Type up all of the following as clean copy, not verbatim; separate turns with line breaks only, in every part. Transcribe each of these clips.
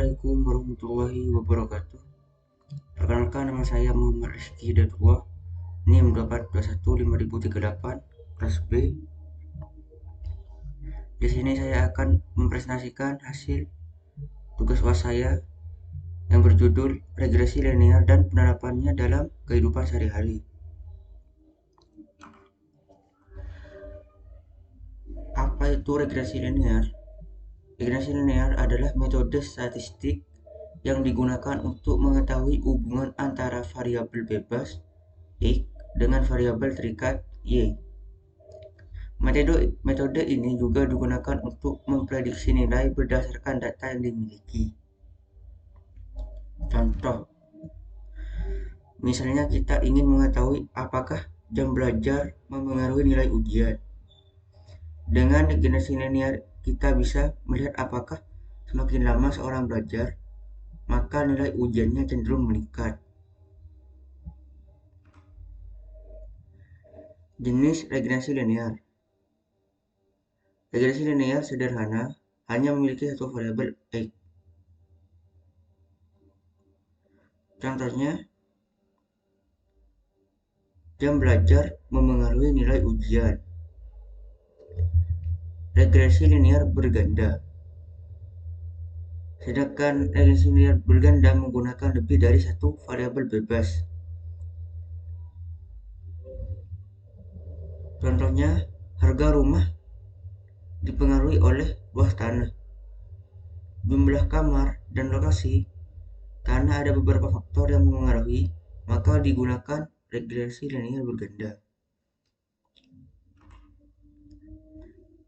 Assalamualaikum warahmatullahi wabarakatuh. Perkenalkan, nama saya Muhammad Rizky Hidayatullah, NIM 24215038 kelas B. Di sini saya akan mempresentasikan hasil tugas UAS saya yang berjudul regresi linear dan penerapannya dalam kehidupan sehari-hari. Apa itu regresi linear? Regresi linear adalah metode statistik yang digunakan untuk mengetahui hubungan antara variabel bebas X dengan variabel terikat Y. Metode ini juga digunakan untuk memprediksi nilai berdasarkan data yang dimiliki. Contoh, misalnya kita ingin mengetahui apakah jam belajar memengaruhi nilai ujian. Dengan regresi linear, kita bisa melihat apakah semakin lama seorang belajar, maka nilai ujiannya cenderung meningkat. Jenis regresi linear. Regresi linear sederhana hanya memiliki satu variabel X. Contohnya, jam belajar memengaruhi nilai ujian. Regresi linear berganda. Sedangkan regresi linear berganda menggunakan lebih dari satu variabel bebas. Contohnya, harga rumah dipengaruhi oleh luas tanah, jumlah kamar, dan lokasi. Karena ada beberapa faktor yang memengaruhi, maka digunakan regresi linear berganda.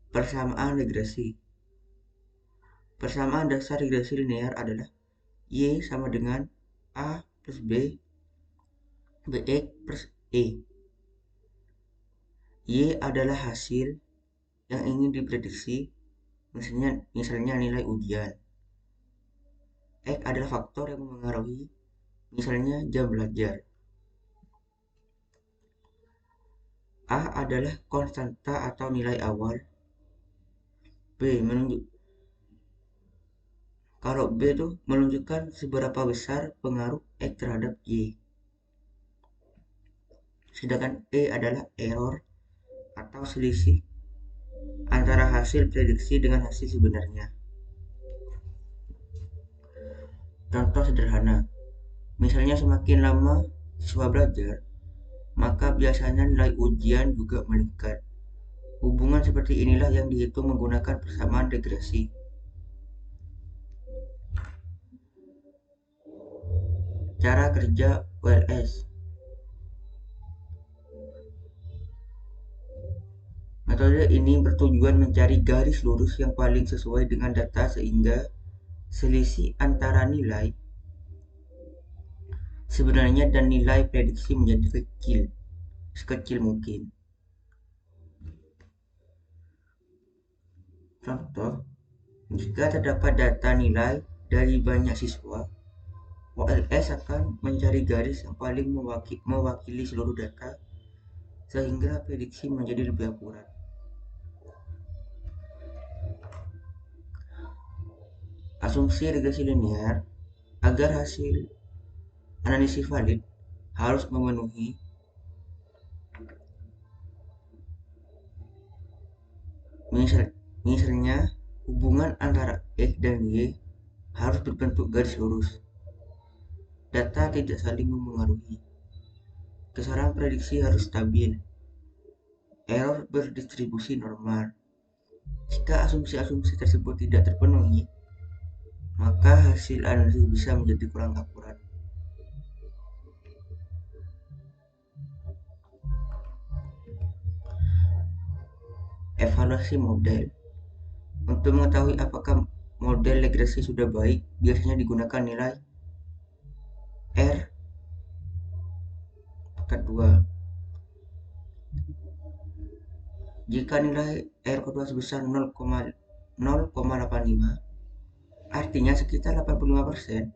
Persamaan regresi. Persamaan dasar regresi linear adalah Y sama dengan A plus B, Bx plus E. Y adalah hasil yang ingin diprediksi, misalnya nilai ujian. X adalah faktor yang memengaruhi, misalnya jam belajar. A adalah konstanta atau nilai awal. Kalau B itu menunjukkan seberapa besar pengaruh X terhadap Y. Sedangkan E adalah error atau selisih antara hasil prediksi dengan hasil sebenarnya. Contoh sederhana, misalnya semakin lama siswa belajar, maka biasanya nilai ujian juga meningkat. Hubungan seperti inilah yang dihitung menggunakan persamaan regresi. Cara kerja OLS. Metode ini bertujuan mencari garis lurus yang paling sesuai dengan data sehingga selisih antara nilai sebenarnya dan nilai prediksi menjadi sekecil mungkin. Contoh, jika terdapat data nilai dari banyak siswa, OLS akan mencari garis yang paling mewakili seluruh data sehingga prediksi menjadi lebih akurat. Asumsi regresi linear. Agar hasil analisis valid harus memenuhi misalnya hubungan antara X dan Y harus berbentuk garis lurus. Data tidak saling memengaruhi. Kisaran prediksi harus stabil. Error berdistribusi normal. Jika asumsi-asumsi tersebut tidak terpenuhi, maka hasil analisis bisa menjadi kurang akurat. Evaluasi model. Untuk mengetahui apakah model regresi sudah baik, biasanya digunakan nilai R pangkat 2. Jika nilai R kedua sebesar 0,085, artinya sekitar 85%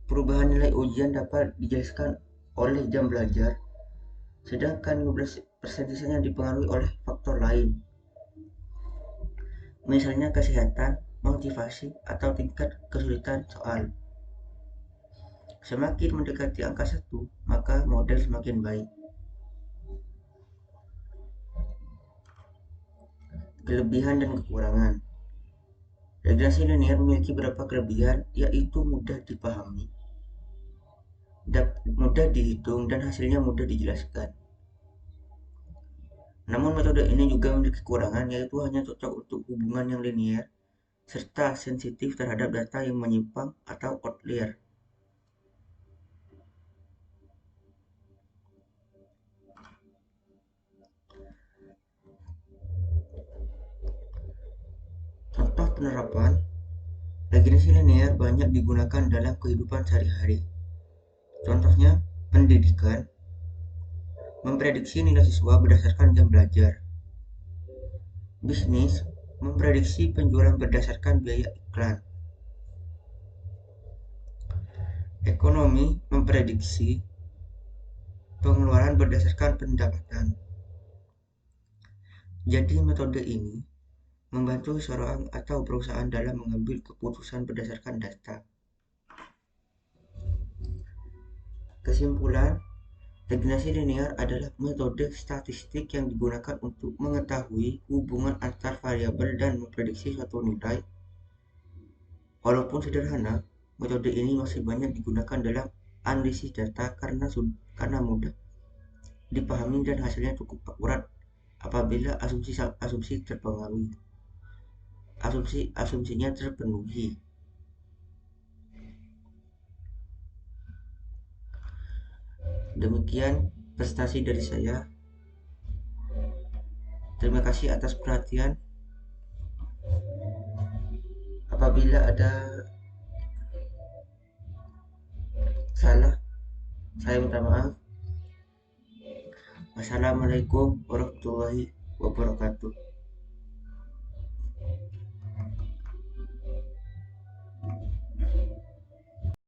perubahan nilai ujian dapat dijelaskan oleh jam belajar, sedangkan 15% sisanya dipengaruhi oleh faktor lain. Misalnya kesehatan, motivasi, atau tingkat kesulitan soal. Semakin mendekati angka 1, maka model semakin baik. Kelebihan dan kekurangan. Regresi linear memiliki beberapa kelebihan, yaitu mudah dipahami, mudah dihitung, dan hasilnya mudah dijelaskan. Namun metode ini juga memiliki kekurangan, yaitu hanya cocok untuk hubungan yang linear, serta sensitif terhadap data yang menyimpang atau outlier. Contoh penerapan, regresi linear banyak digunakan dalam kehidupan sehari-hari. Contohnya, pendidikan, memprediksi nilai siswa berdasarkan jam belajar. Bisnis, memprediksi penjualan berdasarkan biaya iklan. Ekonomi, memprediksi pengeluaran berdasarkan pendapatan. Jadi metode ini membantu seseorang atau perusahaan dalam mengambil keputusan berdasarkan data. Kesimpulan, regresi linear adalah metode statistik yang digunakan untuk mengetahui hubungan antar variabel dan memprediksi suatu nilai. Walaupun sederhana, metode ini masih banyak digunakan dalam analisis data karena mudah dipahami dan hasilnya cukup akurat apabila asumsinya terpenuhi. Demikian presentasi dari saya. Terima kasih atas perhatian. Apabila ada salah, saya minta maaf. Wassalamualaikum warahmatullahi wabarakatuh.